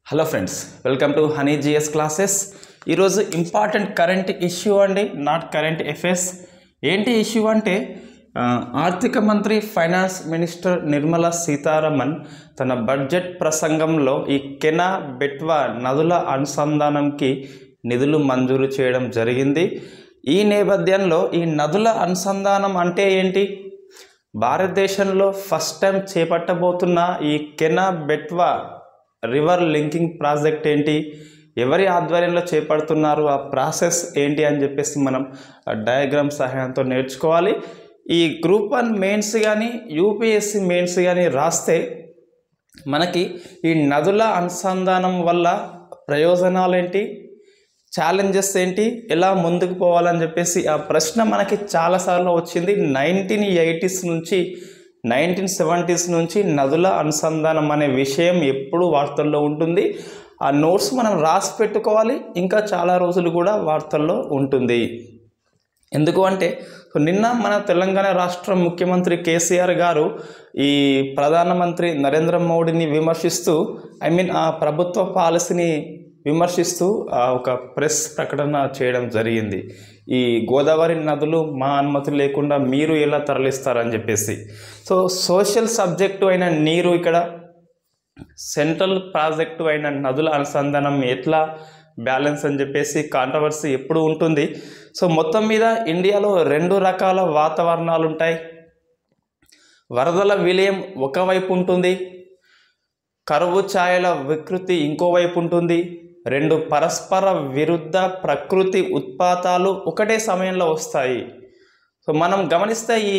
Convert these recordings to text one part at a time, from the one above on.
Hello friends, welcome to honey GS classes. ఈరోజు important current issue అండి, not current affairs. ఏంటి issue అంటే ఆర్థిక మంత్రి ఫైనాన్స్ మినిస్టర్ నిర్మలా సీతారామన్ తన బడ్జెట్ ప్రసంగంలో ఈ కెనా బెట్వా నదుల అనుసంధానంకి నిధులు మంజూరు చేయడం జరిగింది. ఈ నేపథ్యంలో ఈ నదుల అనుసంధానం అంటే ఏంటి, భారతదేశంలో ఫస్ట్ టైం చేపట్టబోతున్న ఈ కెనా బెట్వా రివర్ లింకింగ్ ప్రాజెక్ట్ ఏంటి, ఎవరి ఆధ్వర్యంలో చేపడుతున్నారు, ఆ ప్రాసెస్ ఏంటి అని చెప్పేసి మనం డయాగ్రామ్ సహాయంతో నేర్చుకోవాలి. ఈ గ్రూప్ 1 మెయిన్స్ కానీ యూపీఎస్సీ మెయిన్స్ కానీ రాస్తే మనకి ఈ నదుల అనుసంధానం వల్ల ప్రయోజనాలు ఏంటి, ఛాలెంజెస్ ఏంటి, ఎలా ముందుకు పోవాలని చెప్పేసి ఆ ప్రశ్న మనకి చాలాసార్లు వచ్చింది. 1980s నుంచి 1970s నుంచి నదుల అనుసంధానం అనే విషయం ఎప్పుడు వార్తల్లో ఉంటుంది. ఆ నోట్స్ మనం రాసి పెట్టుకోవాలి, ఇంకా చాలా రోజులు కూడా వార్తల్లో ఉంటుంది. ఎందుకు అంటే నిన్న మన తెలంగాణ రాష్ట్ర ముఖ్యమంత్రి కేసీఆర్ గారు ఈ ప్రధానమంత్రి నరేంద్ర మోడీని విమర్శిస్తూ ఆ ప్రభుత్వ పాలసీని విమర్శిస్తూ ఒక ప్రెస్ ప్రకటన చేయడం జరిగింది. ఈ గోదావరి నదులు మా అనుమతి లేకుండా మీరు ఎలా తరలిస్తారని చెప్పేసి. సో సోషల్ సబ్జెక్టు అయిన నీరు, ఇక్కడ సెంట్రల్ ప్రాజెక్టు అయిన నదుల అనుసంధానం ఎట్లా బ్యాలెన్స్ అని చెప్పేసి కాంట్రవర్సీ ఎప్పుడు ఉంటుంది. సో మొత్తం మీద ఇండియాలో 2 రకాల వాతావరణాలు ఉంటాయి. వరదల విలయం ఒకవైపు ఉంటుంది, కరువు ఛాయల వికృతి ఇంకోవైపు ఉంటుంది. 2 పరస్పర విరుద్ధ ప్రకృతి ఉత్పాతాలు ఒకటే సమయంలో వస్తాయి. సో మనం గమనిస్తే ఈ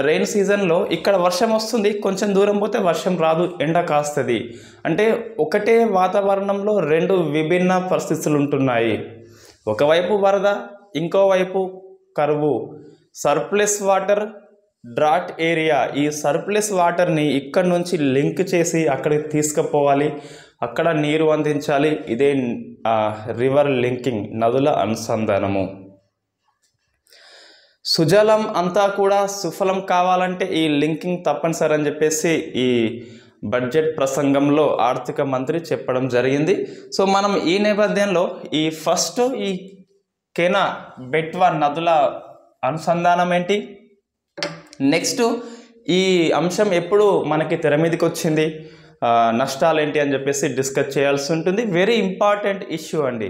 రెయిన్ సీజన్లో ఇక్కడ వర్షం వస్తుంది, కొంచెం దూరం పోతే వర్షం రాదు, ఎండ కాస్తుంది. అంటే ఒకటే వాతావరణంలో 2 విభిన్న పరిస్థితులు ఉంటున్నాయి. ఒకవైపు వరద, ఇంకోవైపు కరువు. Surplus water, drought area. ఈ సర్ప్లస్ వాటర్ని ఇక్కడ నుంచి లింక్ చేసి అక్కడికి తీసుకుపోవాలి, అక్కడ నీరు అందించాలి. ఇదే రివర్ లింకింగ్, నదుల అనుసంధానము. సుజలం అంతా కూడా సుఫలం కావాలంటే ఈ లింకింగ్ తప్పనిసరి అని చెప్పేసి ఈ బడ్జెట్ ప్రసంగంలో ఆర్థిక మంత్రి చెప్పడం జరిగింది. సో మనం ఈ నేపథ్యంలో ఈ ఫస్ట్ ఈ కెనా బెట్వా నదుల అనుసంధానం ఏంటి, నెక్స్ట్ ఈ అంశం ఎప్పుడు మనకి తెర మీదకి వచ్చింది, నష్టాలు ఏంటి అని చెప్పేసి డిస్కస్ చేయాల్సి ఉంటుంది. వెరీ ఇంపార్టెంట్ ఇష్యూ అండి,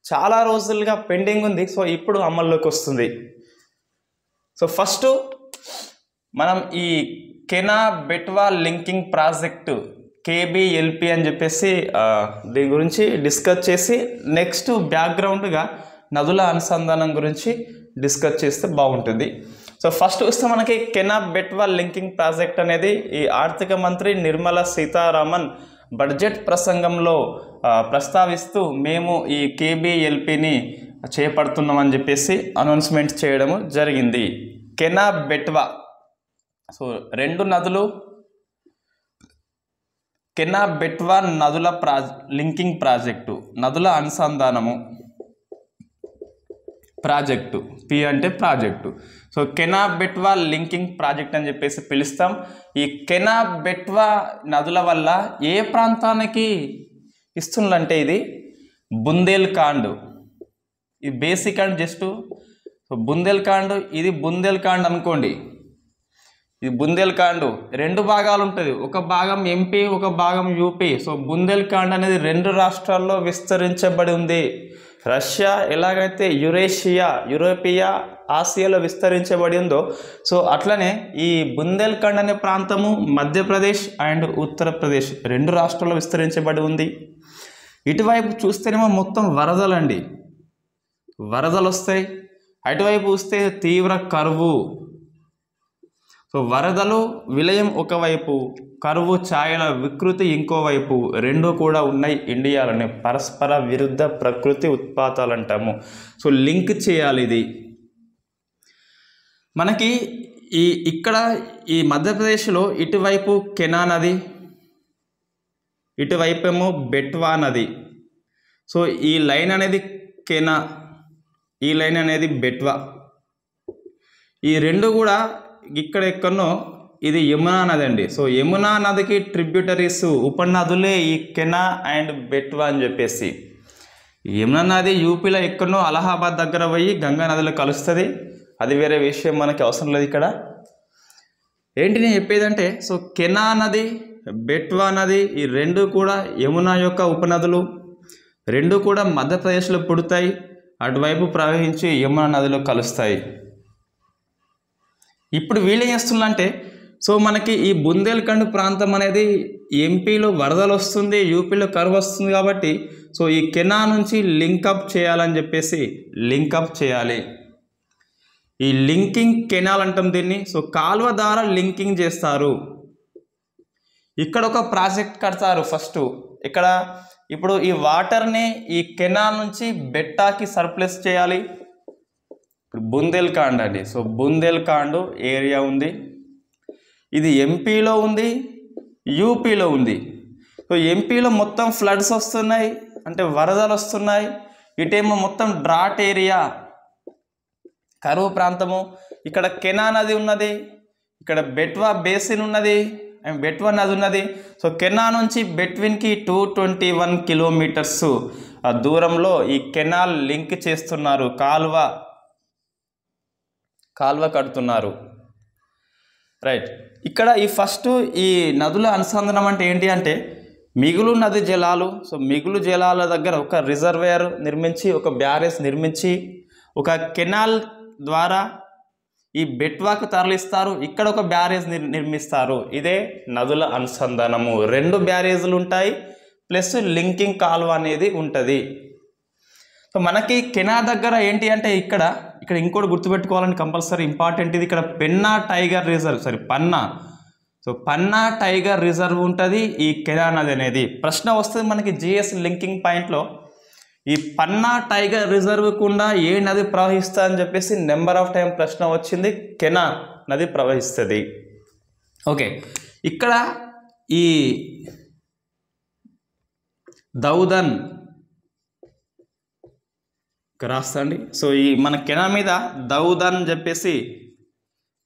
చాలా రోజులుగా పెండింగ్ ఉంది. సో ఇప్పుడు అమల్లోకి వస్తుంది. సో ఫస్ట్ మనం ఈ కెనా బెట్వా లింకింగ్ ప్రాజెక్టు కేబిఎల్పి అని చెప్పేసి దీని గురించి డిస్కస్ చేసి నెక్స్ట్ బ్యాక్గ్రౌండ్గా నదుల అనుసంధానం గురించి డిస్కస్ చేస్తే బాగుంటుంది. సో ఫస్ట్ వస్తే మనకి కెనా బెట్వా లింకింగ్ ప్రాజెక్ట్ అనేది ఈ ఆర్థిక మంత్రి నిర్మలా సీతారామన్ బడ్జెట్ ప్రసంగంలో ప్రస్తావిస్తూ మేము ఈ కేబిఎల్పిని చేపడుతున్నామని చెప్పేసి అనౌన్స్మెంట్ చేయడము జరిగింది. కెనా బెట్వా, సో 2 నదులు, కెనా బెట్వా నదుల లింకింగ్ ప్రాజెక్టు, నదుల అనుసంధానము ప్రాజెక్టు. పి అంటే project. So Ken Betwa linking project అని చెప్పేసి పిలుస్తాం. ఈ కెనా బెట్వా నదుల వల్ల ఏ ప్రాంతానికి ఇస్తుందంటే ఇది బుందేల్ఖండ్. ఇది బేసిక్ అండ్ జస్ట్ బుందేల్ఖండ్, ఇది బుందేల్ఖండ్ అనుకోండి. ఇది బుందేల్ఖండ్ 2 భాగాలు ఉంటుంది, ఒక భాగం ఎంపీ, ఒక భాగం యూపీ. సో బుందేల్ఖండ్ అనేది 2 రాష్ట్రాల్లో విస్తరించబడి ఉంది. రష్యా ఎలాగైతే యూరోపియా ఆసియాలో విస్తరించబడి ఉందో, సో అట్లనే ఈ బుందేల్ఖండ్ అనే ప్రాంతము మధ్యప్రదేశ్ అండ్ ఉత్తరప్రదేశ్ 2 రాష్ట్రాల్లో విస్తరించబడి ఉంది. ఇటువైపు చూస్తేనేమో మొత్తం వరదలండి, వరదలు వస్తాయి. అటువైపు వస్తే తీవ్ర కరువు. సో వరదలు విలయం ఒకవైపు, కరువు ఛాయల వికృతి ఇంకోవైపు, 2 కూడా ఉన్నాయి ఇండియాలోనే. పరస్పర విరుద్ధ ప్రకృతి ఉత్పాతాలు అంటాము. సో లింక్ చేయాలి ఇది మనకి. ఇక్కడ ఈ మధ్యప్రదేశ్లో ఇటువైపు కెనా నది, ఇటువైపు ఏమో బెట్వా నది. సో ఈ లైన్ అనేది కెనా, ఈ లైన్ అనేది బెట్వా. ఈ 2 కూడా ఇక్కడ ఎక్కడనో ఇది యమునా నది అండి. సో యమునా నదికి ట్రిబ్యూటరీస్ ఉపనదులే ఈ కెనా అండ్ బెట్వా అని చెప్పేసి. యమునా నది యూపీలో ఎక్కడనో అలహాబాద్ దగ్గర పోయి గంగా నదిలో కలుస్తుంది. అది వేరే విషయం, మనకి అవసరం లేదు. ఇక్కడ ఏంటి నేను చెప్పేదంటే, సో కెనా నది, బెట్వా నది ఈ రెండు కూడా యమునా యొక్క ఉపనదులు. రెండు కూడా మధ్యప్రదేశ్లో పుడతాయి, అటువైపు ప్రవహించి యమునా నదిలో కలుస్తాయి. ఇప్పుడు వీళ్ళు ఏం చేస్తున్నారంటే, సో మనకి ఈ బుందేల్ఖండ్ ప్రాంతం అనేది ఎంపీలో వరదలు వస్తుంది, యూపీలో కరువు వస్తుంది కాబట్టి సో ఈ కెనా నుంచి లింకప్ చేయాలని చెప్పేసి లింకప్ చేయాలి. ఈ లింకింగ్ కెనాల్ అంటాం దీన్ని. సో కాలువ ద్వారా లింకింగ్ చేస్తారు. ఇక్కడ ఒక ప్రాజెక్ట్ కడతారు ఫస్ట్. ఇక్కడ ఇప్పుడు ఈ వాటర్ని ఈ కెనాల్ నుంచి బెట్టాకి సర్ప్లస్ చేయాలి. ఇప్పుడు బుందేల్ఖండ్ అండి. సో బుందేల్ఖండ్ ఏరియా ఉంది, ఇది ఎంపీలో ఉంది, యూపీలో ఉంది. సో ఎంపీలో మొత్తం ఫ్లడ్స్ వస్తున్నాయి, అంటే వరదలు వస్తున్నాయి. ఇటేమో మొత్తం డ్రాట్ ఏరియా, కరువు ప్రాంతము. ఇక్కడ కెనా నది ఉన్నది, ఇక్కడ బెట్వా బేసిన్ ఉన్నది, బెట్వా నది ఉన్నది. సో కెనా నుంచి బెట్విన్కి 221 కిలోమీటర్స్ దూరంలో ఈ కెనాల్ లింక్ చేస్తున్నారు, కాల్వ కడుతున్నారు. రైట్. ఇక్కడ ఈ ఫస్ట్ ఈ నదుల అనుసంధానం అంటే ఏంటి అంటే, మిగులు నది జలాలు. సో మిగులు జలాల దగ్గర ఒక రిజర్వేయర్ నిర్మించి, ఒక బ్యారేజ్ నిర్మించి, ఒక కెనాల్ ద్వారా ఈ బెట్వాకు తరలిస్తారు. ఇక్కడ ఒక బ్యారేజ్ నిర్మిస్తారు. ఇదే నదుల అనుసంధానము. 2 బ్యారేజ్లు ఉంటాయి, ప్లస్ లింకింగ్ కాల్వ అనేది ఉంటుంది. సో మనకి కెనా దగ్గర ఏంటి అంటే, ఇక్కడ ఇంకోటి గుర్తుపెట్టుకోవాలని కంపల్సరీ ఇంపార్టెంట్. ఇది ఇక్కడ పన్నా. సో పన్నా టైగర్ రిజర్వ్ ఉంటుంది ఈ కెనా నది అనేది. ప్రశ్న వస్తుంది మనకి జిఎస్ లింకింగ్ పాయింట్లో, ఈ పన్నా టైగర్ రిజర్వ్ కుండా ఏ నది ప్రవహిస్తుంది అని చెప్పేసి నెంబర్ ఆఫ్ టైం ప్రశ్న వచ్చింది. కెనా నది ప్రవహిస్తుంది. ఓకే, ఇక్కడ ఈ దౌదన్ రాస్తండి. సో ఈ మన కెనా మీద దౌదన్ చెప్పేసి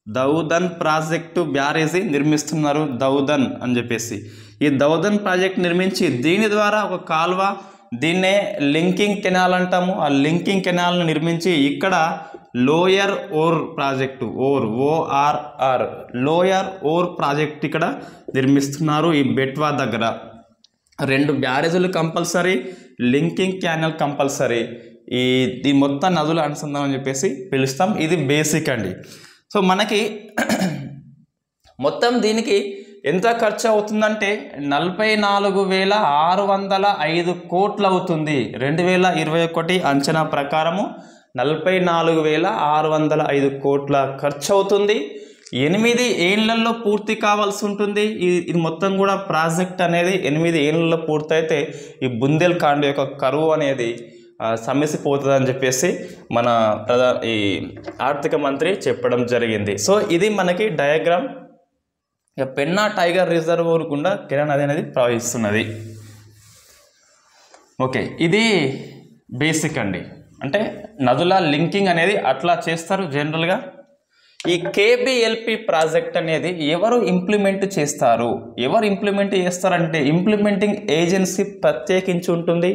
దౌదన్ ప్రాజెక్టు బ్యారేజీ నిర్మిస్తున్నారు, దౌదన్ అని చెప్పేసి. ఈ దౌదన్ ప్రాజెక్ట్ నిర్మించి దీని ద్వారా ఒక కాల్వ, దీన్నే లింకింగ్ కెనాల్ అంటాము. ఆ లింకింగ్ కెనాల్ను నిర్మించి ఇక్కడ lower Orr project, ORR lower Orr project ఇక్కడ నిర్మిస్తున్నారు ఈ బెట్వా దగ్గర. 2 బ్యారేజీలు కంపల్సరీ, లింకింగ్ కెనాల్ కంపల్సరీ. ఈ మొత్తం నదుల అనుసంధానం అని చెప్పేసి పిలుస్తాం. ఇది బేసిక్ అండి. సో మనకి మొత్తం దీనికి ఎంత ఖర్చు అవుతుందంటే 44,605 కోట్లు అవుతుంది. 2021 అంచనా ప్రకారము 44,605 కోట్ల ఖర్చు అవుతుంది. 8 ఏళ్లలో పూర్తి కావాల్సి ఉంటుంది. ఇది మొత్తం కూడా ప్రాజెక్ట్ అనేది 8 ఏళ్లలో పూర్తయితే ఈ బుందేల్ఖండ్ యొక్క కరువు అనేది సమస్యపోతుంది అని చెప్పేసి మన ఈ ఆర్థిక మంత్రి చెప్పడం జరిగింది. సో ఇది మనకి డయాగ్రామ్. పెన్నా టైగర్ రిజర్వ్ గుండా కెనా నది అనేది ప్రవహిస్తున్నది. ఓకే, ఇది బేసిక్ అండి. అంటే నదుల లింకింగ్ అనేది అట్లా చేస్తారు జనరల్గా. ఈ కేబిఎల్పి ప్రాజెక్ట్ అనేది ఎవరు ఇంప్లిమెంట్ చేస్తారు? ఎవరు ఇంప్లిమెంట్ చేస్తారంటే ఇంప్లిమెంటింగ్ ఏజెన్సీ ప్రత్యేకించి ఉంటుంది.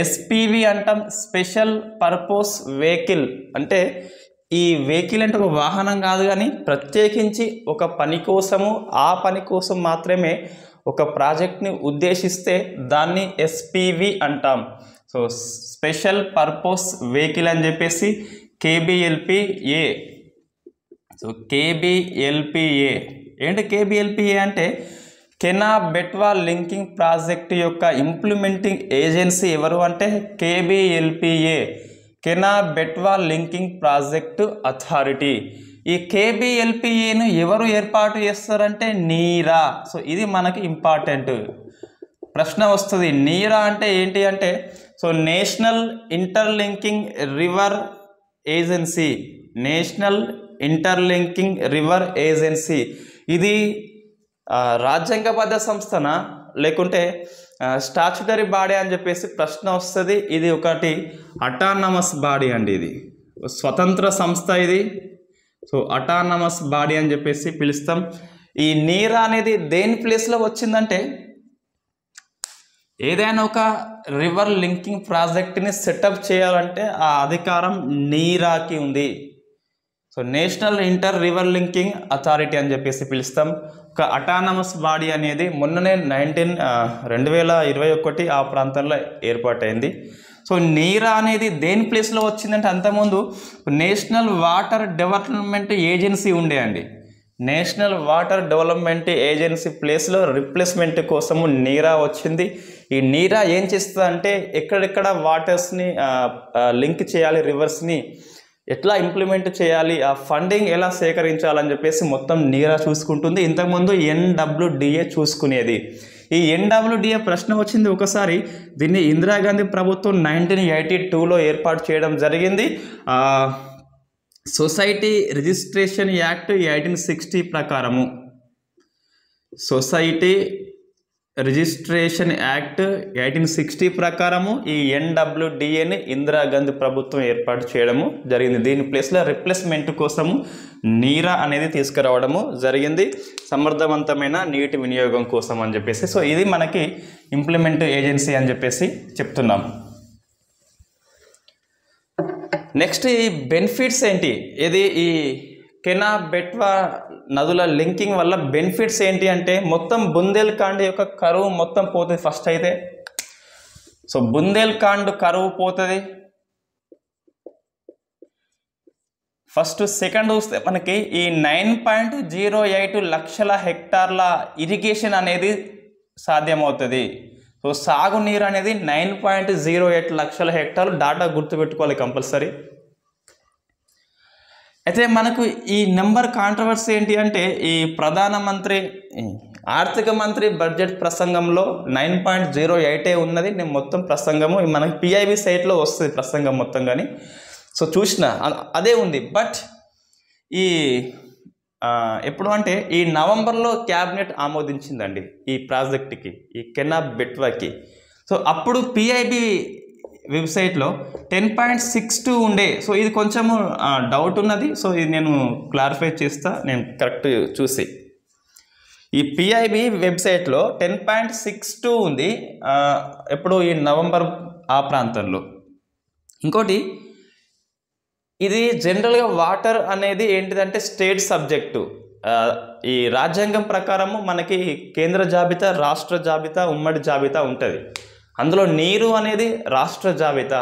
ఎస్పీవి అంటాం, స్పెషల్ పర్పస్ వెహికల్. అంటే ఈ వెహికల్ అంటే ఒక వాహనం కాదు, కానీ ప్రత్యేకించి ఒక పని కోసము, ఆ పని కోసం మాత్రమే ఒక ప్రాజెక్ట్ని ఉద్దేశిస్తే దాన్ని ఎస్పీవి అంటాం. సో స్పెషల్ పర్పస్ వెహికల్ అని చెప్పేసి కేబిఎల్పిఏ. సో కేబిఎల్పిఏ ఏంటి? కేబిఎల్పిఏ అంటే కెనా బెట్వా లింకింగ్ ప్రాజెక్ట్ యొక్క ఇంప్లిమెంటింగ్ ఏజెన్సీ ఎవరు అంటే కేబిఎల్పిఏ, కెనా బెట్వా లింకింగ్ ప్రాజెక్ట్ అథారిటీ. ఈ కేబిఎల్పిఏను ఎవరు ఏర్పాటు చేస్తారంటే నీరా. సో ఇది మనకి ఇంపార్టెంట్ ప్రశ్న వస్తుంది. నీరా అంటే ఏంటి అంటే, so national interlinking river agency, national interlinking river agency. ఇది రాజ్యాంగబద్ధ సంస్థన లేకుంటే స్టాచ్యుటరీ బాడీ అని చెప్పేసి ప్రశ్న వస్తుంది. ఇది ఒకటి అటానమస్ బాడీ అండి, ఇది స్వతంత్ర సంస్థ. ఇది సో అటానమస్ బాడీ అని చెప్పేసి పిలుస్తాం. ఈ నీరా అనేది దేని ప్లేస్లో వచ్చిందంటే ఏదైనా ఒక రివర్ లింకింగ్ ప్రాజెక్ట్ని సెటప్ చేయాలంటే ఆ అధికారం నీరాకి ఉంది. So national inter river linking authority అని చెప్పేసి పిలుస్తాం. ఒక అటానమస్ బాడీ అనేది మొన్ననే 2021 ఆ ప్రాంతంలో ఏర్పాటైంది. సో నీరా అనేది దేని ప్లేస్లో వచ్చిందంటే అంతకుముందు నేషనల్ వాటర్ డెవలప్మెంట్ ఏజెన్సీ ఉండే అండి. నేషనల్ వాటర్ డెవలప్మెంట్ ఏజెన్సీ ప్లేస్లో రిప్లేస్మెంట్ కోసము నీరా వచ్చింది. ఈ నీరా ఏం చేస్తుంది అంటే ఎక్కడెక్కడ వాటర్స్ని లింక్ చేయాలి, రివర్స్ని ఎట్లా ఇంప్లిమెంట్ చేయాలి, ఆ ఫండింగ్ ఎలా సేకరించాలని చెప్పేసి మొత్తం నీరా చూసుకుంటుంది. ఇంతకుముందు NWDA చూసుకునేది. ఈ NWDA ప్రశ్న వచ్చింది ఒకసారి. దీన్ని ఇందిరాగాంధీ ప్రభుత్వం 1982లో ఏర్పాటు చేయడం జరిగింది. సొసైటీ రిజిస్ట్రేషన్ యాక్ట్ 1860 ప్రకారము, సొసైటీ రిజిస్ట్రేషన్ యాక్ట్ 1860 ప్రకారము ఈ NWDAని ఇందిరాగాంధీ ప్రభుత్వం ఏర్పాటు చేయడము జరిగింది. దీని ప్లేస్లో రిప్లేస్మెంట్ కోసము నీరా అనేది తీసుకురావడము జరిగింది, సమర్థవంతమైన నీటి వినియోగం కోసం అని చెప్పేసి. సో ఇది మనకి ఇంప్లిమెంట్ ఏజెన్సీ అని చెప్పేసి చెప్తున్నాం. నెక్స్ట్ ఈ బెనిఫిట్స్ ఏంటి, ఇది ఈ కెనా బెట్వా నదుల లింకింగ్ వల్ల బెనిఫిట్స్ ఏంటి అంటే మొత్తం బుందేల్ఖండ్ యొక్క కరువు మొత్తం పోతుంది ఫస్ట్ అయితే. సో బుందేల్ఖండ్ కరువు పోతుంది ఫస్ట్. సెకండ్ చూస్తే మనకి ఈ 9.08 లక్షల హెక్టార్ల ఇరిగేషన్ అనేది సాధ్యమవుతుంది. సో సాగునీరు అనేది 9.08 లక్షల హెక్టార్లు, డాటా గుర్తుపెట్టుకోవాలి కంపల్సరీ. అయితే మనకు ఈ నెంబర్ కాంట్రవర్సీ ఏంటి అంటే ఈ ప్రధానమంత్రి ఆర్థిక మంత్రి బడ్జెట్ ప్రసంగంలో 9.08 ఉన్నది. నేను మొత్తం ప్రసంగము మనకి PIB సైట్లో వస్తుంది ప్రసంగం మొత్తం, కానీ సో చూసిన అదే ఉంది. బట్ ఈ ఎప్పుడు అంటే ఈ నవంబర్లో క్యాబినెట్ ఆమోదించిందండి ఈ ప్రాజెక్ట్కి, ఈ కెనా బెట్వాకి. సో అప్పుడు PIB వెబ్సైట్లో 10.62 ఉండే. సో ఇది కొంచెము డౌట్ ఉన్నది. సో ఇది నేను క్లారిఫై చేస్తా, నేను కరెక్ట్ చూసి. ఈ PIB వెబ్సైట్లో 10.62 ఉంది ఎప్పుడు ఈ నవంబర్ ఆ ప్రాంతంలో. ఇంకోటి ఇది జనరల్గా వాటర్ అనేది ఏంటిదంటే స్టేట్ సబ్జెక్టు. ఈ రాజ్యాంగం ప్రకారము మనకి కేంద్ర జాబితా, రాష్ట్ర జాబితా, ఉమ్మడి జాబితా ఉంటుంది. అందులో నీరు అనేది రాష్ట్ర జాబితా.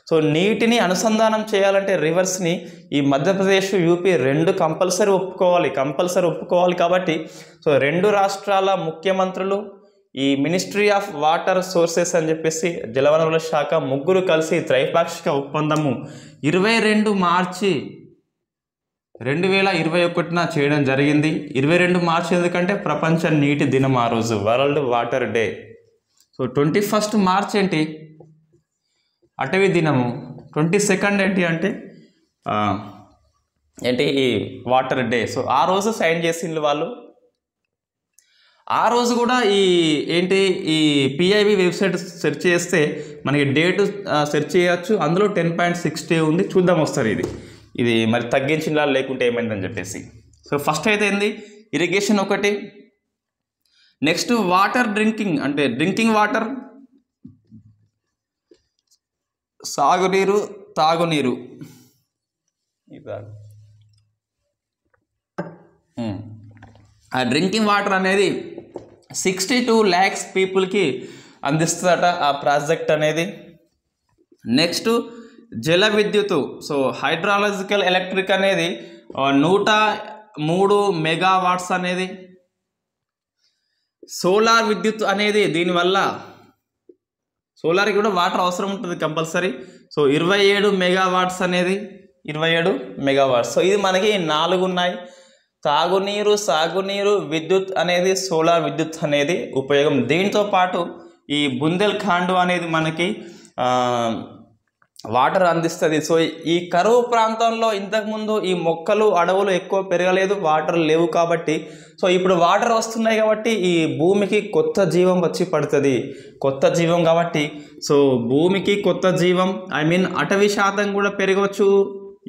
సో నీటిని అనుసంధానం చేయాలంటే రివర్స్ని ఈ మధ్యప్రదేశ్, యూపీ రెండు కంపల్సరీ ఒప్పుకోవాలి. కాబట్టి సో రెండు రాష్ట్రాల ముఖ్యమంత్రులు, ఈ మినిస్ట్రీ ఆఫ్ వాటర్ సోర్సెస్ అని చెప్పేసి జలవనరుల శాఖ ముగ్గురు కలిసి త్రైపాక్షిక ఒప్పందము 22 మార్చి 2021 చేయడం జరిగింది. 22 మార్చి ఎందుకంటే ప్రపంచ నీటి దినం ఆ రోజు, world water day. So 21 March ఏంటి అటవీ దినము, 22 ఏంటి అంటే ఈ వాటర్ డే. సో ఆ రోజు సైన్ చేసిండ్రు వాళ్ళు. ఆ రోజు కూడా ఈ PIB వెబ్సైట్ సెర్చ్ చేస్తే మనకి డేట్ సెర్చ్ చేయొచ్చు. అందులో 10.60 ఉంది, చూద్దాం వస్తారు ఇది మరి తగ్గించిందా లేకుంటే ఏమైందని చెప్పేసి. సో ఫస్ట్ అయితే ఏంది ఇరిగేషన్ ఒకటి. నెక్స్ట్ వాటర్ డ్రింకింగ్, అంటే డ్రింకింగ్ వాటర్, సాగునీరు, తాగునీరు. ఆ డ్రింకింగ్ వాటర్ అనేది 62 lakhs పీపుల్కి అందిస్తుందట ఆ ప్రాజెక్ట్ అనేది. నెక్స్ట్ జల విద్యుత్. సో హైడ్రాలజికల్ ఎలక్ట్రిక్ అనేది 103 మెగావాట్స్ అనేది. సోలార్ విద్యుత్ అనేది దీనివల్ల సోలార్కి కూడా వాటర్ అవసరం ఉంటుంది కంపల్సరీ. సో 27 మెగావాట్స్ అనేది 27 మెగావాట్స్. సో ఇది మనకి 4 ఉన్నాయి. తాగునీరు, సాగునీరు, విద్యుత్ అనేది, సోలార్ విద్యుత్ అనేది ఉపయోగం. దీంతో పాటు ఈ బుందేల్ఖండ్ అనేది మనకి వాటర్ అందిస్తుంది. సో ఈ కరువు ప్రాంతంలో ఇంతకుముందు ఈ మొక్కలు, అడవులు ఎక్కువ పెరగలేదు, వాటర్ లేవు కాబట్టి సో ఇప్పుడు వాటర్ వస్తున్నాయి కాబట్టి ఈ భూమికి కొత్త జీవం వచ్చి పడుతుంది. కొత్త జీవం కాబట్టి సో భూమికి కొత్త జీవం, అటవీ శాతం కూడా పెరగవచ్చు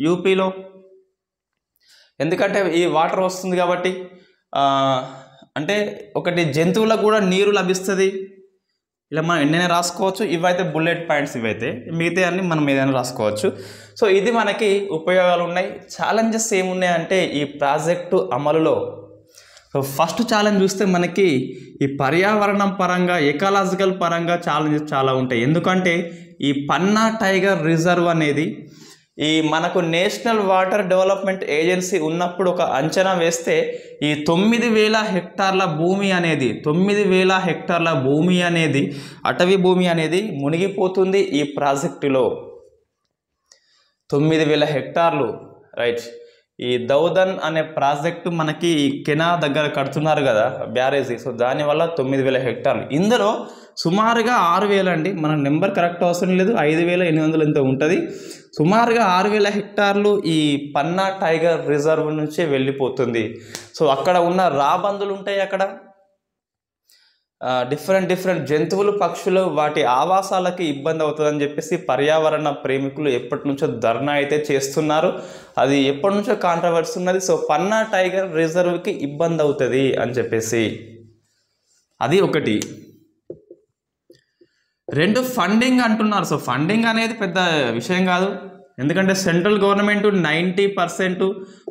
యూపీలో. ఎందుకంటే ఈ వాటర్ వస్తుంది కాబట్టి అంటే ఒకటి జంతువులకు కూడా నీరు లభిస్తుంది. ఇలా మనం ఎన్నైనా రాసుకోవచ్చు. ఇవైతే బుల్లెట్ పాయింట్స్, ఇవైతే మిగతా అన్ని మనం ఏదైనా రాసుకోవచ్చు. సో ఇది మనకి ఉపయోగాలు ఉన్నాయి. ఛాలెంజెస్ ఏమున్నాయంటే ఈ ప్రాజెక్టు అమలులో, సో ఫస్ట్ ఛాలెంజ్ చూస్తే మనకి ఈ పర్యావరణం పరంగా, ఎకాలజికల్ పరంగా ఛాలెంజెస్ చాలా ఉంటాయి. ఎందుకంటే ఈ పన్నా టైగర్ రిజర్వ్ అనేది ఈ మనకు నేషనల్ వాటర్ డెవలప్మెంట్ ఏజెన్సీ ఉన్నప్పుడు ఒక అంచనా వేస్తే ఈ 9,000 హెక్టార్ల భూమి అనేది 9,000 హెక్టార్ల భూమి అనేది అటవీ భూమి అనేది మునిగిపోతుంది ఈ ప్రాజెక్టులో. 9,000 హెక్టార్లు, రైట్. ఈ దౌదన్ అనే ప్రాజెక్టు మనకి ఈ కెనా దగ్గర కడుతున్నారు కదా బ్యారేజీ, సో దానివల్ల 9,000 హెక్టార్లు. ఇందులో సుమారుగా 6,000 అండి, మన నెంబర్ కరెక్ట్ అవసరం లేదు, 5,800 ఇంత ఉంటుంది. సుమారుగా 6,000 హెక్టార్లు ఈ పన్నా టైగర్ రిజర్వ్ నుంచే వెళ్ళిపోతుంది. సో అక్కడ ఉన్న రాబందులు ఉంటాయి, అక్కడ డిఫరెంట్ జంతువులు, పక్షులు, వాటి ఆవాసాలకి ఇబ్బంది అవుతుందని చెప్పేసి పర్యావరణ ప్రేమికులు ఎప్పటి నుంచో ధర్నా అయితే చేస్తున్నారు. అది ఎప్పటి నుంచో కాంట్రవర్సీ ఉన్నది. సో పన్నా టైగర్ రిజర్వ్కి ఇబ్బంది అవుతుంది అని చెప్పేసి అది ఒకటి. 2 ఫండింగ్ అంటున్నారు. సో ఫండింగ్ అనేది పెద్ద విషయం కాదు, ఎందుకంటే సెంట్రల్ గవర్నమెంట్ 90%,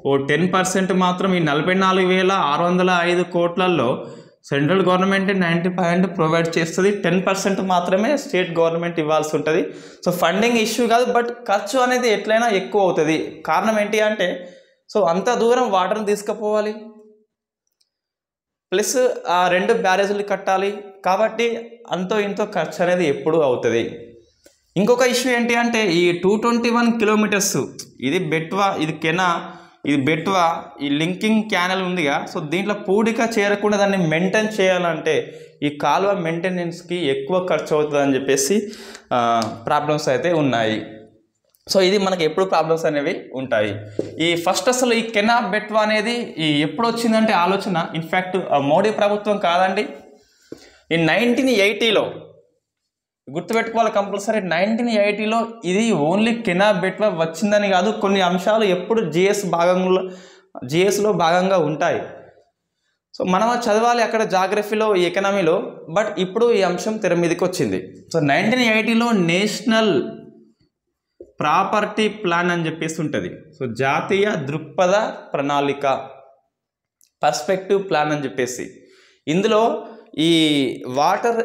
ఓ 10% మాత్రం ఈ 44,605 కోట్లలో సెంట్రల్ గవర్నమెంట్ 90% ప్రొవైడ్ చేస్తుంది. 10% మాత్రమే స్టేట్ గవర్నమెంట్ ఇవ్వాల్సి ఉంటుంది. సో ఫండింగ్ ఇష్యూ కాదు, బట్ ఖర్చు అనేది ఎట్లయినా ఎక్కువ అవుతుంది. కారణం ఏంటి అంటే, సో అంత దూరం వాటర్ని తీసుకుపోవాలి, ప్లస్ ఆ 2 బ్యారేజీలు కట్టాలి, కాబట్టి అంతో ఇంతో ఖర్చు అనేది ఎప్పుడు అవుతుంది. ఇంకొక ఇష్యూ ఏంటి అంటే ఈ 221 కిలోమీటర్స్, ఇది బెట్వా, ఇది కెనా, ఇది బెట్వా, ఈ లింకింగ్ క్యానల్ ఉందిగా, సో దీంట్లో పూడిక చేరకుండా దాన్ని మెయింటైన్ చేయాలంటే ఈ కాలువ మెయింటెనెన్స్కి ఎక్కువ ఖర్చు అవుతుందని చెప్పేసి ప్రాబ్లమ్స్ అయితే ఉన్నాయి. సో ఇది మనకి ఎప్పుడు ప్రాబ్లమ్స్ అనేవి ఉంటాయి. ఈ ఫస్ట్ అసలు ఈ కెనా బెట్వా అనేది ఎప్పుడు వచ్చిందంటే ఆలోచన, ఇన్ఫ్యాక్ట్ మోడీ ప్రభుత్వం కాదండి, ఈ 1980లో గుర్తుపెట్టుకోవాలి కంపల్సరీ. 1980లో ఇది ఓన్లీ కెనా బెట్వా వచ్చిందని కాదు, కొన్ని అంశాలు ఎప్పుడు జిఎస్లో భాగంగా ఉంటాయి. సో మనం చదవాలి అక్కడ జాగ్రఫీలో, ఈ ఎకనామీలో, బట్ ఇప్పుడు ఈ అంశం తెర మీదకి వచ్చింది. సో 1980లో నేషనల్ ప్రాపర్టీ ప్లాన్ అని చెప్పేసి ఉంటుంది. సో జాతీయ దృక్పథ ప్రణాళిక, పర్స్పెక్టివ్ ప్లాన్ అని చెప్పేసి, ఇందులో ఈ వాటర్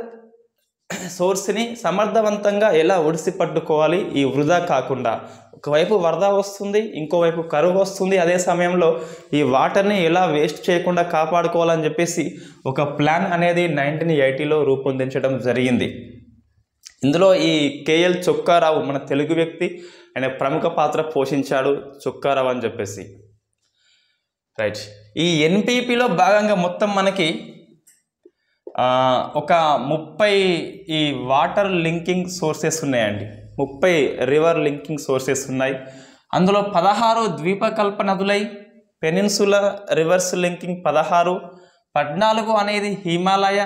సోర్స్ని సమర్థవంతంగా ఎలా ఒడిసి పట్టుకోవాలి, ఈ వృధా కాకుండా, ఒకవైపు వరద వస్తుంది, ఇంకోవైపు కరువు వస్తుంది, అదే సమయంలో ఈ వాటర్ని ఎలా వేస్ట్ చేయకుండా కాపాడుకోవాలని చెప్పేసి ఒక ప్లాన్ అనేది 1980లో రూపొందించడం జరిగింది. ఇందులో ఈ కేఎల్ చొక్కారావు, మన తెలుగు వ్యక్తి, ఆయన ప్రముఖ పాత్ర పోషించాడు, చొక్కారావు అని చెప్పేసి, రైట్. ఈ ఎన్పిపిలో భాగంగా మొత్తం మనకి ఒక 30 ఈ వాటర్ లింకింగ్ సోర్సెస్ ఉన్నాయండి, 30 రివర్ లింకింగ్ సోర్సెస్ ఉన్నాయి. అందులో 16 ద్వీపకల్ప నదులై, పెనిన్సులా రివర్స్ లింకింగ్ 16, 14 అనేది హిమాలయ,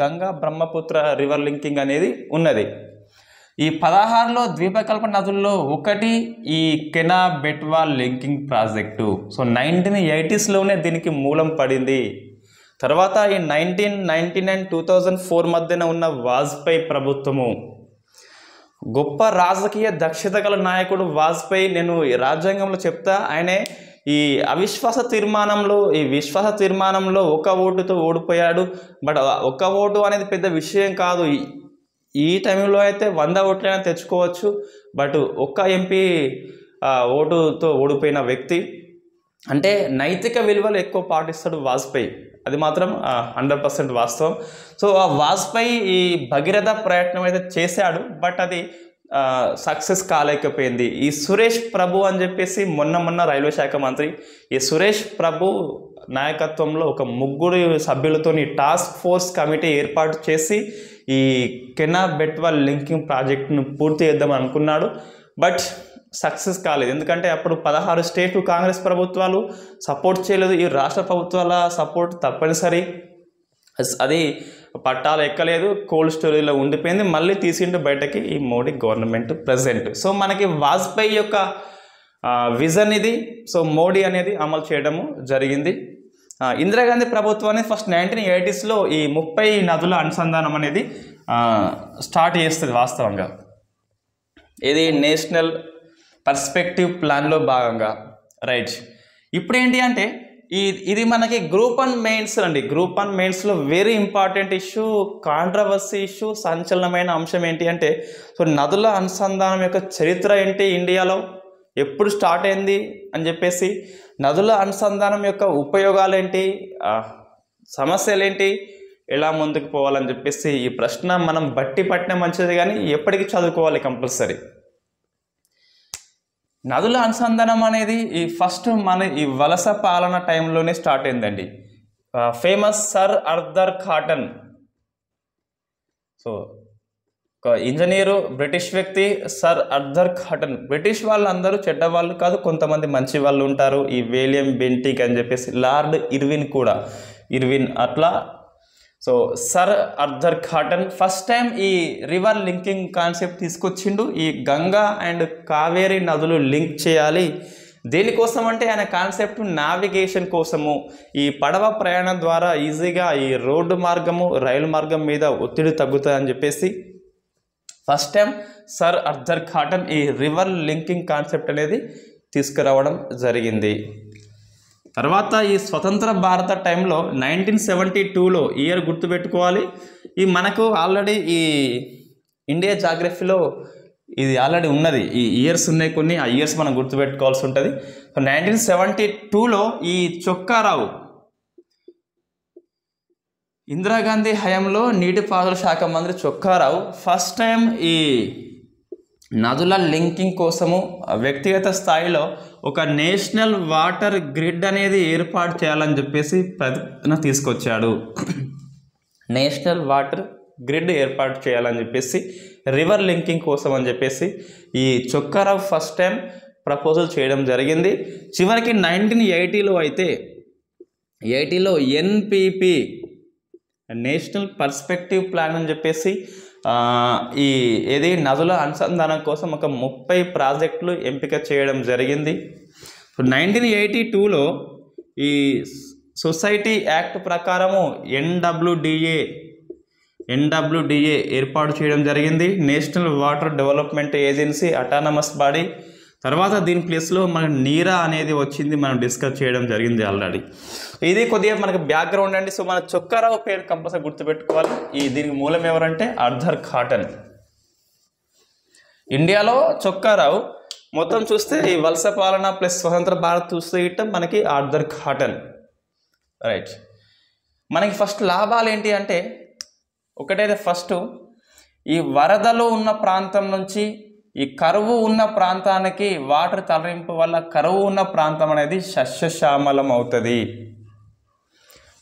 గంగా బ్రహ్మపుత్ర రివర్ లింకింగ్ అనేది ఉన్నది. ఈ 16లో ద్వీపకల్ప నదుల్లో ఒకటి ఈ కెనా బెట్వా లింకింగ్ ప్రాజెక్టు. సో 1980స్లోనే దీనికి మూలం పడింది. తర్వాత ఈ 1999-2004 మధ్యన ఉన్న వాజ్పేయి ప్రభుత్వము, గొప్ప రాజకీయ దక్షత గల నాయకుడు వాజ్పేయి, నేను రాజ్యాంగంలో చెప్తా, ఆయనే ఈ విశ్వాస తీర్మానంలో ఒక ఓటుతో ఓడిపోయాడు. బట్ ఒక ఓటు అనేది పెద్ద విషయం కాదు, ఈ టైంలో అయితే 100 ఓట్లైనా తెచ్చుకోవచ్చు. బట్ ఒక్క ఎంపీ ఓటుతో ఓడిపోయిన వ్యక్తి అంటే నైతిక విలువలు ఎక్కువ పాటిస్తాడు వాజ్పేయి, అది మాత్రం 100% వాస్తవం. సో ఆ వాజ్పేయి ఈ భగీరథ ప్రయత్నం అయితే చేశాడు, బట్ అది సక్సెస్ కాలేకపోయింది. ఈ సురేష్ ప్రభు అని చెప్పేసి మొన్న రైల్వే శాఖ మంత్రి, ఈ సురేష్ ప్రభు నాయకత్వంలో ఒక 3 సభ్యులతోని టాస్క్ ఫోర్స్ కమిటీ ఏర్పాటు చేసి ఈ కెనా బెట్వా లింకింగ్ ప్రాజెక్టును పూర్తి చేద్దామని అనుకున్నాడు, బట్ సక్సెస్ కాలేదు. ఎందుకంటే అప్పుడు 16 స్టేట్లు కాంగ్రెస్ ప్రభుత్వాలు సపోర్ట్ చేయలేదు, ఈ రాష్ట్ర ప్రభుత్వాల సపోర్ట్ తప్పనిసరి, అది పట్టాలు ఎక్కలేదు, కోల్డ్ స్టోరేజ్లో ఉండిపోయింది, మళ్ళీ తీసిండు బయటకి ఈ మోడీ గవర్నమెంట్ ప్రజెంట్. సో మనకి వాజ్పేయి యొక్క విజన్ ఇది. సో మోడీ అనేది అమలు చేయడము జరిగింది. ఇందిరాగాంధీ ప్రభుత్వాన్ని ఫస్ట్ 1980s ఈ 30 నదుల అనుసంధానం అనేది స్టార్ట్ చేస్తుంది వాస్తవంగా. ఇది నేషనల్ పర్స్పెక్టివ్ ప్లాన్లో భాగంగా. రైట్, ఇప్పుడు ఏంటి అంటే ఇది మనకి గ్రూప్ 1 మెయిన్స్ అండి. గ్రూప్ 1 మెయిన్స్లో very important issue, controversy issue, సంచలనమైన అంశం ఏంటి అంటే సో నదుల అనుసంధానం యొక్క చరిత్ర ఏంటి, ఇండియాలో ఎప్పుడు స్టార్ట్ అయింది అని చెప్పేసి, నదుల అనుసంధానం యొక్క ఉపయోగాలు ఏంటి, సమస్యలు ఏంటి, ఎలా ముందుకు పోవాలని చెప్పేసి ఈ ప్రశ్న మనం బట్టి పట్టిన మంచిది కానీ ఎప్పటికీ చదువుకోవాలి కంపల్సరీ. నదుల అనుసంధానం అనేది ఈ ఫస్ట్ మన ఈ వలస పాలన టైంలోనే స్టార్ట్ అయిందండి. Famous sir Arthur cotton, so ఒక ఇంజనీరు, బ్రిటిష్ వ్యక్తి సర్ ఆర్థర్ కాటన్. బ్రిటిష్ వాళ్ళు అందరూ చెడ్డవాళ్ళు కాదు, కొంతమంది మంచి వాళ్ళు ఉంటారు. ఈ విలియం బెంటిక్ అని చెప్పేసి, లార్డ్ ఇర్విన్ కూడా, ఇర్విన్ అట్లా. So sir Arthur cotton first time ఈ రివర్ లింకింగ్ కాన్సెప్ట్ తీసుకొచ్చిండు. ఈ గంగా అండ్ కావేరీ నదులు లింక్ చేయాలి. దేనికోసం అంటే ఆయన కాన్సెప్ట్ నావిగేషన్ కోసము, ఈ పడవ ప్రయాణం ద్వారా ఈజీగా ఈ రోడ్డు మార్గము, రైలు మార్గం మీద ఒత్తిడి తగ్గుతుందని చెప్పేసి first time sir Arthur cotton ఈ రివర్ లింకింగ్ కాన్సెప్ట్ అనేది తీసుకురావడం జరిగింది. తర్వాత ఈ స్వతంత్ర భారత టైంలో 1972లో ఇయర్ గుర్తుపెట్టుకోవాలి. ఈ మనకు ఆల్రెడీ ఈ ఇండియా జాగ్రఫీలో ఇది ఆల్రెడీ ఉన్నది, ఈ ఇయర్స్ ఉన్నాయి కొన్ని, ఆ ఇయర్స్ మనం గుర్తుపెట్టుకోవాల్సి ఉంటుంది. 1972లో ఈ చొక్కారావు, ఇందిరాగాంధీ హయాంలో నీటిపారుదల శాఖ మంత్రి చొక్కారావు ఫస్ట్ టైం ఈ నదుల లింకింగ్ కోసము వ్యక్తిగత స్థాయిలో ఒక నేషనల్ వాటర్ గ్రిడ్ అనేది ఏర్పాటు చేయాలని చెప్పేసి ప్రతిపాదన తీసుకొచ్చాడు. నేషనల్ వాటర్ గ్రిడ్ ఏర్పాటు చేయాలని చెప్పేసి, రివర్ లింకింగ్ కోసం అని చెప్పేసి ఈ చొక్కారావు ఫస్ట్ టైం ప్రపోజల్ చేయడం జరిగింది. చివరికి 1980లో అయితే 80లో ఎన్పిపి, నేషనల్ పర్స్పెక్టివ్ ప్లాన్ అని చెప్పేసి ఈ ఏది నదుల అనుసంధానం కోసం ఒక 30 ప్రాజెక్టులు ఎంపిక చేయడం జరిగింది. 1982లో ఈ సొసైటీ యాక్ట్ ప్రకారము ఎన్డబ్ల్యూడిఏ ఏర్పాటు చేయడం జరిగింది. National water development agency, autonomous body. తర్వాత దీని ప్లేస్లో మనకు నీరా అనేది వచ్చింది, మనం డిస్కస్ చేయడం జరిగింది ఆల్రెడీ. ఇది కొద్దిగా మనకు బ్యాక్గ్రౌండ్ అండి. సో మన చొక్కారావు పేరు కంపల్సరీ గుర్తుపెట్టుకోవాలి. దీనికి మూలం ఎవరంటే ఆర్థర్ కాటన్. ఇండియాలో చొక్కారావు మొత్తం చూస్తే ఈ వలస పాలన ప్లస్ స్వతంత్ర భారత్ చూస్తే ఇట్ట మనకి ఆర్థర్ కాటన్. రైట్, మనకి ఫస్ట్ లాభాలు ఏంటి అంటే ఒకటైతే ఫస్ట్ ఈ వరదలు ఉన్న ప్రాంతం నుంచి ఈ కరువు ఉన్న ప్రాంతానికి వాటర్ తరలింపు వల్ల కరువు ఉన్న ప్రాంతం అనేది సస్యశ్యామలం అవుతుంది.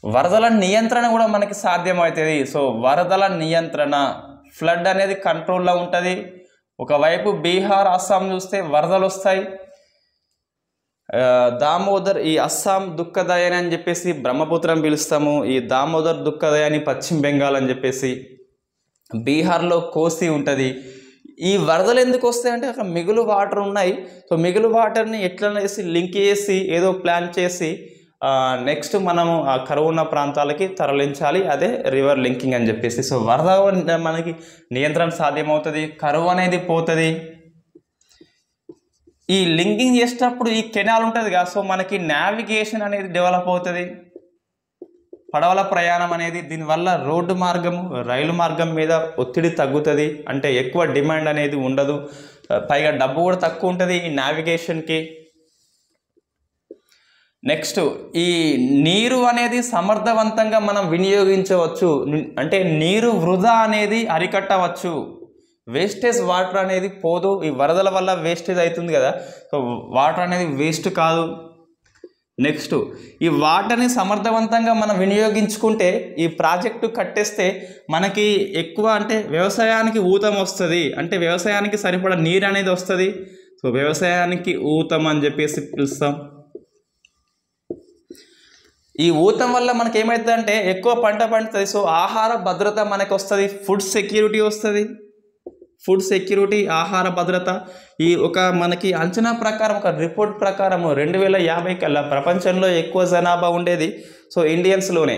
వరదల నియంత్రణ కూడా మనకి సాధ్యమవుతుంది. సో వరదల నియంత్రణ, ఫ్లడ్ అనేది కంట్రోల్లో ఉంటుంది. ఒకవైపు బీహార్, అస్సాం చూస్తే వరదలు వస్తాయి. దామోదర్, ఈ అస్సాం దుఃఖదయాని అని చెప్పేసి బ్రహ్మపుత్రం పిలుస్తాము. ఈ దామోదర్ దుఃఖదయాని పశ్చిమ బెంగాల్ అని చెప్పేసి, బీహార్లో కోసి ఉంటుంది. ఈ వరదలు ఎందుకు వస్తాయంటే అక్కడ మిగులు వాటర్ ఉన్నాయి. సో మిగులు వాటర్ని ఎట్లా చేసి లింక్ చేసి ఏదో ప్లాన్ చేసి నెక్స్ట్ మనము ఆ కరువు ఉన్న ప్రాంతాలకి తరలించాలి, అదే రివర్ లింకింగ్ అని చెప్పేసి. సో వరద మనకి నియంత్రణ సాధ్యమవుతుంది, కరువు అనేది పోతుంది. ఈ లింకింగ్ చేసేటప్పుడు ఈ కెనాల్ ఉంటుంది కదా, సో మనకి నావిగేషన్ అనేది డెవలప్ అవుతుంది, పడవల ప్రయాణం అనేది. దీనివల్ల రోడ్డు మార్గము, రైలు మార్గం మీద ఒత్తిడి తగ్గుతుంది, అంటే ఎక్కువ డిమాండ్ అనేది ఉండదు. పైగా డబ్బు కూడా తక్కువ ఉంటుంది ఈ నావిగేషన్కి. నెక్స్ట్ ఈ నీరు అనేది సమర్థవంతంగా మనం వినియోగించవచ్చు, అంటే నీరు వృధా అనేది అరికట్టవచ్చు. వేస్టేజ్ వాటర్ అనేది పోదు. ఈ వరదల వల్ల వేస్టేజ్ అవుతుంది కదా, సో వాటర్ అనేది వేస్ట్ కాదు. నెక్స్ట్ ఈ వాటర్ని సమర్థవంతంగా మనం వినియోగించుకుంటే, ఈ ప్రాజెక్టు కట్టేస్తే మనకి ఎక్కువ అంటే వ్యవసాయానికి ఊతం వస్తుంది, అంటే వ్యవసాయానికి సరిపడా నీరు అనేది వస్తుంది. సో వ్యవసాయానికి ఊతం అని చెప్పేసి పిలుస్తాం. ఈ ఊతం వల్ల మనకి ఏమవుతుందంటే ఎక్కువ పంట పండుతుంది. సో ఆహార భద్రత మనకు వస్తుంది, ఫుడ్ సెక్యూరిటీ వస్తుంది. ఫుడ్ సెక్యూరిటీ, ఆహార భద్రత. ఈ ఒక మనకి అంచనా ప్రకారం, ఒక రిపోర్ట్ ప్రకారం 2050 కల్లా ప్రపంచంలో ఎక్కువ జనాభా ఉండేది సో ఇండియన్స్లోనే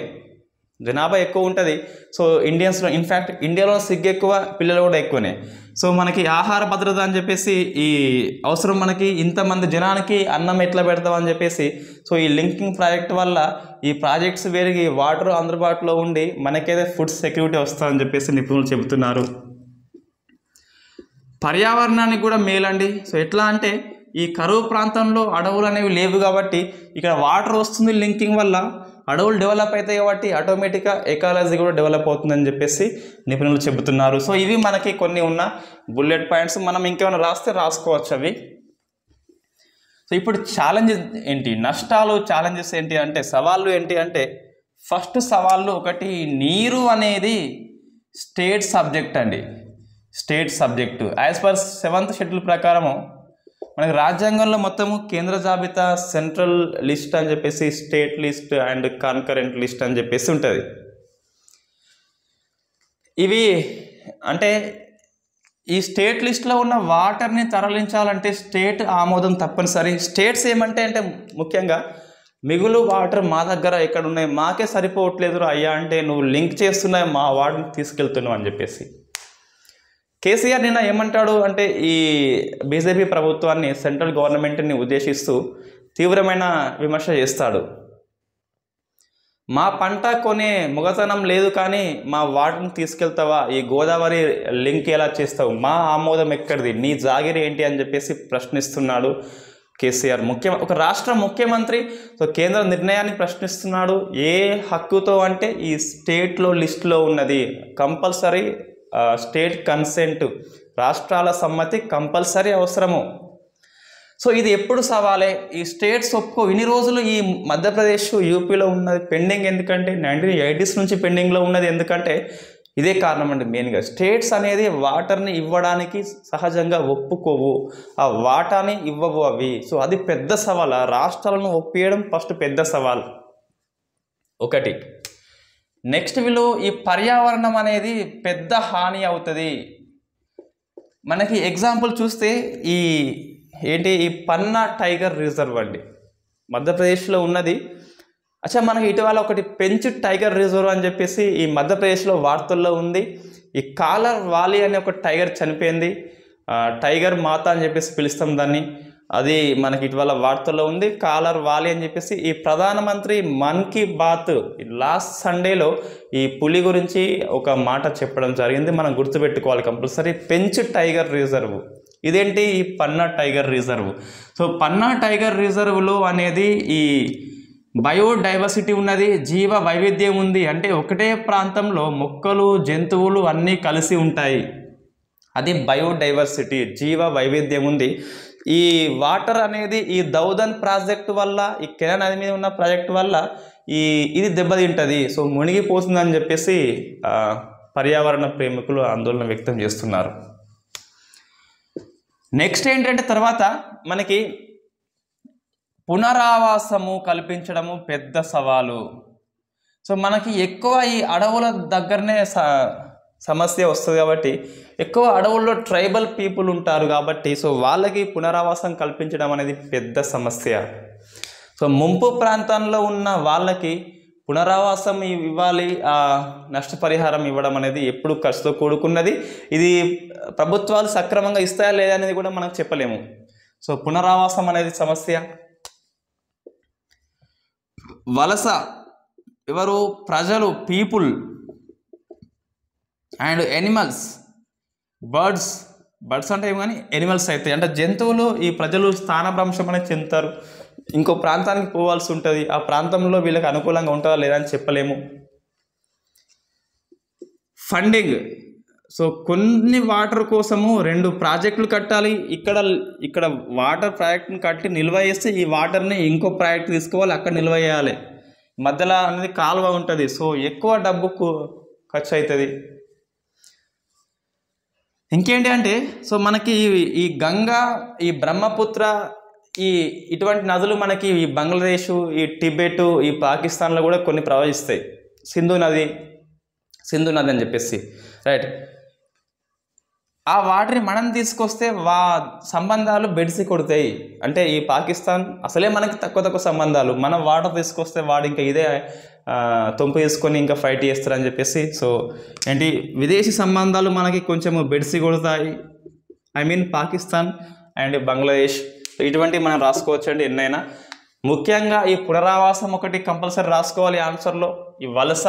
జనాభా ఎక్కువ ఉంటుంది. సో ఇండియన్స్లో ఇన్ఫ్యాక్ట్ ఇండియాలో సిగ్గు ఎక్కువ, పిల్లలు కూడా ఎక్కువనే. సో మనకి ఆహార భద్రత అని చెప్పేసి ఈ అవసరం, మనకి ఇంతమంది జనానికి అన్నం ఎట్లా పెడతామని చెప్పేసి సో ఈ లింకింగ్ ప్రాజెక్ట్ వల్ల ఈ ప్రాజెక్ట్స్ పెరిగి వాటర్ అందుబాటులో ఉండి మనకైతే ఫుడ్ సెక్యూరిటీ వస్తుందని చెప్పేసి నిపుణులు చెబుతున్నారు. పర్యావరణానికి కూడా మేలండి. సో ఎట్లా అంటే ఈ కరువు ప్రాంతంలో అడవులు అనేవి లేవు కాబట్టి ఇక్కడ వాటర్ వస్తుంది లింకింగ్ వల్ల, అడవులు డెవలప్ అవుతాయి కాబట్టి ఆటోమేటిక్గా ఎకాలజీ కూడా డెవలప్ అవుతుందని చెప్పేసి నిపుణులు చెబుతున్నారు. సో ఇవి మనకి కొన్ని ఉన్న బుల్లెట్ పాయింట్స్. మనం ఇంకేమైనా రాస్తే రాసుకోవచ్చు అవి. సో ఇప్పుడు ఛాలెంజెస్ ఏంటి, నష్టాలు, ఛాలెంజెస్ ఏంటి అంటే, సవాళ్ళు ఏంటి అంటే, ఫస్ట్ సవాళ్ళు ఒకటి, నీరు అనేది స్టేట్ సబ్జెక్ట్ అండి. State subject as per 7th schedule ప్రకారము మనకి రాజ్యాంగంలో మొత్తము కేంద్ర జాబితా, సెంట్రల్ లిస్ట్ అని చెప్పేసి, state list and concurrent list అని చెప్పేసి ఉంటుంది. ఇవి అంటే ఈ స్టేట్ లిస్ట్లో ఉన్న వాటర్ని తరలించాలంటే స్టేట్ ఆమోదం తప్పనిసరి. స్టేట్స్ ఏమంటే అంటే ముఖ్యంగా మిగులు వాటర్ మా దగ్గర ఎక్కడ ఉన్నాయి, మాకే సరిపోవట్లేదు అయ్యా అంటే నువ్వు లింక్ చేస్తున్నావు మా వాటర్ని తీసుకెళ్తున్నావు అని చెప్పేసి. కేసీఆర్ నిన్న ఏమంటాడు అంటే ఈ బీజేపీ ప్రభుత్వాన్ని, సెంట్రల్ గవర్నమెంట్ని ఉద్దేశిస్తూ తీవ్రమైన విమర్శ చేస్తాడు. మా పంట కొనే మొగతనం లేదు కానీ మా వాటర్ని తీసుకెళ్తావా, ఈ గోదావరి లింక్ ఎలా చేస్తావు, మా ఆమోదం ఎక్కడిది, నీ జాగిరి ఏంటి అని చెప్పేసి ప్రశ్నిస్తున్నాడు కేసీఆర్. ఒక రాష్ట్ర ముఖ్యమంత్రి సో కేంద్ర నిర్ణయాన్ని ప్రశ్నిస్తున్నాడు. ఏ హక్కుతో అంటే ఈ స్టేట్లో లిస్టులో ఉన్నది, కంపల్సరీ స్టేట్ కన్సెంట్, రాష్ట్రాల సమ్మతి కంపల్సరీ అవసరము. సో ఇది ఎప్పుడు సవాలే, ఈ స్టేట్స్ ఒప్పుకో. ఇన్ని రోజులు ఈ మధ్యప్రదేశ్, యూపీలో ఉన్నది పెండింగ్ ఎందుకంటే 1980s నుంచి పెండింగ్లో ఉన్నది ఎందుకంటే ఇదే కారణం అండి. మెయిన్గా స్టేట్స్ అనేది వాటర్ని ఇవ్వడానికి సహజంగా ఒప్పుకోవు, ఆ వాటాని ఇవ్వవు అవి. సో అది పెద్ద సవాల్, రాష్ట్రాలను ఒప్పియడం ఫస్ట్ పెద్ద సవాల్ ఒకటి. నెక్స్ట్ వీళ్ళు ఈ పర్యావరణం అనేది పెద్ద హాని అవుతుంది. మనకి ఎగ్జాంపుల్ చూస్తే ఈ పన్నా టైగర్ రిజర్వ్ అండి, మధ్యప్రదేశ్లో ఉన్నది. అచ్చా మనకి ఇటీవల ఒకటి పెంచ్ టైగర్ రిజర్వ్ అని చెప్పేసి ఈ మధ్యప్రదేశ్లో వార్తల్లో ఉంది. ఈ కాలర్ వాలి అనే ఒక టైగర్ చనిపోయింది, టైగర్ మాత అని చెప్పేసి పిలుస్తాం దాన్ని. అది మనకి ఇటీవల వార్తల్లో ఉంది, కాలర్ వాలి అని చెప్పేసి. ఈ ప్రధానమంత్రి మన్ కీ బాత్ లాస్ట్ సండేలో ఈ పులి గురించి ఒక మాట చెప్పడం జరిగింది, మనం గుర్తుపెట్టుకోవాలి కంపల్సరీ. పెంచ్ టైగర్ రిజర్వ్ ఇదేంటి, ఈ పన్నా టైగర్ రిజర్వ్. సో పన్నా టైగర్ రిజర్వ్లో అనేది ఈ బయోడైవర్సిటీ ఉన్నది, జీవ వైవిధ్యం ఉంది. అంటే ఒకటే ప్రాంతంలో మొక్కలు, జంతువులు అన్నీ కలిసి ఉంటాయి, అది బయోడైవర్సిటీ, జీవ వైవిధ్యం ఉంది. ఈ వాటర్ అనేది ఈ దౌదన్ ప్రాజెక్టు వల్ల, ఈ కెనాల్ నది మీద ఉన్న ప్రాజెక్టు వల్ల ఇది దెబ్బతింటుంది, సో మునిగిపోతుందని చెప్పేసి పర్యావరణ ప్రేమికులు ఆందోళన వ్యక్తం చేస్తున్నారు. నెక్స్ట్ ఏంటంటే తర్వాత మనకి పునరావాసము కల్పించడము పెద్ద సవాలు. సో మనకి ఎక్కువ ఈ అడవుల దగ్గరనే సమస్య వస్తుంది కాబట్టి, ఎక్కువ అడవుల్లో ట్రైబల్ పీపుల్ ఉంటారు కాబట్టి సో వాళ్ళకి పునరావాసం కల్పించడం అనేది పెద్ద సమస్య. సో ముంపు ప్రాంతంలో ఉన్న వాళ్ళకి పునరావాసం ఇవ్వాలి, నష్టపరిహారం ఇవ్వడం అనేది ఎప్పుడు ఖర్చుతో కూడుకున్నది. ఇది ప్రభుత్వాలు సక్రమంగా ఇస్తాయా లేదా అనేది కూడా మనం చెప్పలేము. సో పునరావాసం అనేది సమస్య. వలస, ఎవరు, ప్రజలు, పీపుల్ అండ్ ఎనిమల్స్, బర్డ్స్ అంటే ఏమో కానీ ఎనిమల్స్ అయితే అంటే జంతువులు. ఈ ప్రజలు స్థానభ్రంశం అనేది చెందుతారు, ఇంకో ప్రాంతానికి పోవాల్సి ఉంటుంది, ఆ ప్రాంతంలో వీళ్ళకి అనుకూలంగా ఉంటుందా లేదా అని చెప్పలేము. ఫండింగ్, సో కొన్ని వాటర్ కోసము 2 ప్రాజెక్టులు కట్టాలి. ఇక్కడ వాటర్ ప్రాజెక్ట్ని కట్టి నిల్వ చేస్తే ఈ వాటర్ని ఇంకో ప్రాజెక్ట్ తీసుకోవాలి, అక్కడ నిల్వ చేయాలి. మధ్యలో అనేది కాలువ ఉంటుంది, సో ఎక్కువ డబ్బుకు ఖర్చు అవుతుంది. ఇంకేంటి అంటే సో మనకి ఈ గంగా, ఈ బ్రహ్మపుత్ర, ఇటువంటి నదులు మనకి ఈ బంగ్లాదేశ్, ఈ టిబెట్, ఈ పాకిస్తాన్లో కూడా కొన్ని ప్రవహిస్తాయి. సింధు నది అని చెప్పేసి, రైట్. ఆ వాటర్ని మనం తీసుకొస్తే సంబంధాలు బెడిసి కొడతాయి. అంటే ఈ పాకిస్తాన్ అసలే మనకి తక్కువ సంబంధాలు, మనం వాటర్ తీసుకొస్తే వాడు ఇంకా ఇదే తొంపు తీసుకొని ఇంకా ఫైట్ చేస్తారని చెప్పేసి. సో ఏంటి విదేశీ సంబంధాలు మనకి కొంచెము బెడిసి కొడతాయి. I mean Pakistan and Bangladesh ఇటువంటి మనం రాసుకోవచ్చండి ఎన్నైనా. ముఖ్యంగా ఈ పునరావాసం ఒకటి కంపల్సరీ రాసుకోవాలి ఆన్సర్లో. ఈ వలస,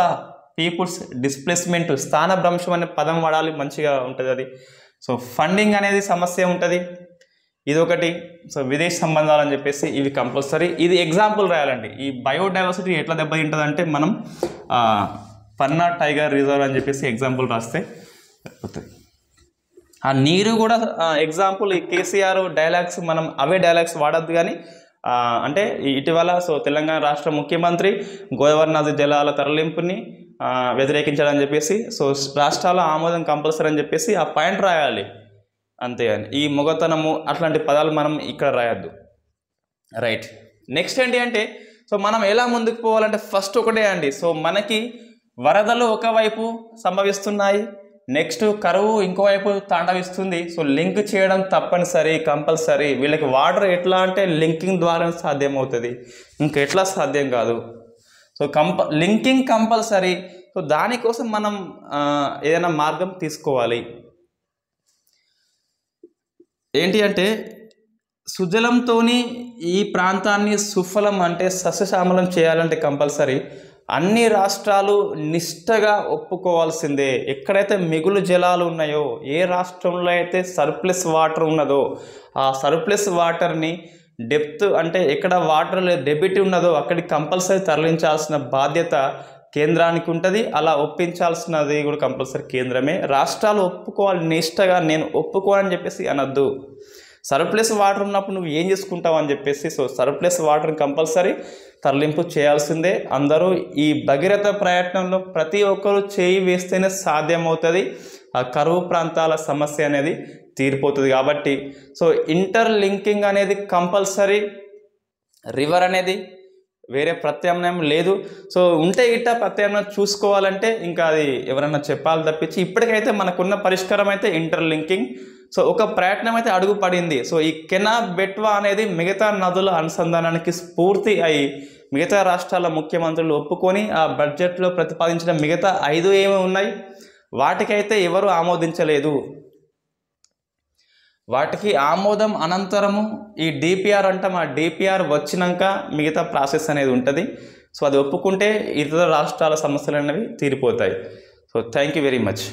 పీపుల్స్ డిస్ప్లేస్మెంట్, స్థానభ్రంశం అనే పదం వాడాలి, మంచిగా ఉంటుంది అది. సో ఫండింగ్ అనేది సమస్య ఉంటుంది, ఇది ఒకటి. సో విదేశీ సంబంధాలు అని చెప్పేసి ఇవి కంపల్సరీ. ఇది ఎగ్జాంపుల్ రాయాలండి. ఈ బయోడైవర్సిటీ ఎట్లా దెబ్బతింటుంది అంటే మనం పన్నా టైగర్ రిజర్వ్ అని చెప్పేసి ఎగ్జాంపుల్ రాస్తే సరిపోతుంది. ఆ నీరు కూడా ఎగ్జాంపుల్. ఈ కేసీఆర్ డైలాగ్స్ మనం అవే డైలాగ్స్ వాడద్దు కానీ అంటే ఇటీవల సో తెలంగాణ రాష్ట్ర ముఖ్యమంత్రి గోదావరి నది జలాల తరలింపుని వ్యతిరేకించాలని చెప్పేసి, సో రాష్ట్రాల ఆమోదం కంపల్సరీ అని చెప్పేసి ఆ పాయింట్ రాయాలి అంతేగాని ఈ మొగతనము అట్లాంటి పదాలు మనం ఇక్కడ రాయొద్దు. రైట్, నెక్స్ట్ ఏంటి అంటే సో మనం ఎలా ముందుకు పోవాలంటే ఫస్ట్ ఒకటే అండి. సో మనకి వరదలు ఒకవైపు సంభవిస్తున్నాయి, నెక్స్ట్ కరువు ఇంకోవైపు తాండవిస్తుంది. సో లింక్ చేయడం తప్పనిసరి, కంపల్సరీ. వీళ్ళకి వాటర్ ఎట్లా అంటే లింకింగ్ ద్వారా సాధ్యమవుతుంది, ఇంకెట్లా సాధ్యం కాదు. So linking compulsory. సో దానికోసం మనం ఏదైనా మార్గం తీసుకోవాలి. ఏంటి అంటే సుజలంతో ఈ ప్రాంతాన్ని సుఫలం అంటే సస్యశ్యామలం చేయాలంటే కంపల్సరీ అన్ని రాష్ట్రాలు నిష్టగా ఒప్పుకోవాల్సిందే. ఎక్కడైతే మిగులు జలాలు ఉన్నాయో, ఏ రాష్ట్రంలో అయితే సర్ప్లస్ వాటర్ ఉన్నదో ఆ సర్ప్లస్ వాటర్ని డెప్త్ అంటే ఎక్కడ వాటర్ డెబిట్ ఉన్నదో అక్కడికి కంపల్సరీ తరలించాల్సిన బాధ్యత కేంద్రానికి ఉంటుంది. అలా ఒప్పించాల్సినది కూడా కంపల్సరీ కేంద్రమే. రాష్ట్రాలు ఒప్పుకోవాలి నిష్టగా. నేను ఒప్పుకోవాలని చెప్పేసి అనొద్దు. సర్ప్లస్ వాటర్ ఉన్నప్పుడు నువ్వు ఏం చేసుకుంటావు అని చెప్పేసి. సో సర్ప్లస్ వాటర్ని కంపల్సరీ తరలింపు చేయాల్సిందే. అందరూ ఈ భగీరథ ప్రయత్నంలో ప్రతి ఒక్కరూ చేయి వేస్తేనే సాధ్యమవుతుంది. ఆ కరువు ప్రాంతాల సమస్య అనేది తీరిపోతుంది. కాబట్టి సో ఇంటర్ లింకింగ్ అనేది కంపల్సరీ. రివర్ అనేది వేరే ప్రత్యామ్నాయం లేదు. సో ఉంటే ఇట్లా ప్రత్యామ్నాయం చూసుకోవాలంటే ఇంకా అది ఎవరైనా చెప్పాలి తప్పించి ఇప్పటికైతే మనకున్న పరిష్కారం అయితే ఇంటర్ లింకింగ్. సో ఒక ప్రయత్నం అయితే అడుగు పడింది. సో ఈ కెనా బెట్వా అనేది మిగతా నదుల అనుసంధానానికి స్ఫూర్తి అయి మిగతా రాష్ట్రాల ముఖ్యమంత్రులు ఒప్పుకొని ఆ బడ్జెట్లో ప్రతిపాదించిన మిగతా 5 ఏమి ఉన్నాయి వాటికైతే ఎవరు ఆమోదించలేదు. వాటికి ఆమోదం అనంతరము ఈ డిపిఆర్ అంటాం. ఆ డిపిఆర్ వచ్చినాక మిగతా ప్రాసెస్ అనేది ఉంటుంది. సో అది ఒప్పుకుంటే ఇతర రాష్ట్రాల సమస్యలు అనేవి తీరిపోతాయి. So thank you very much.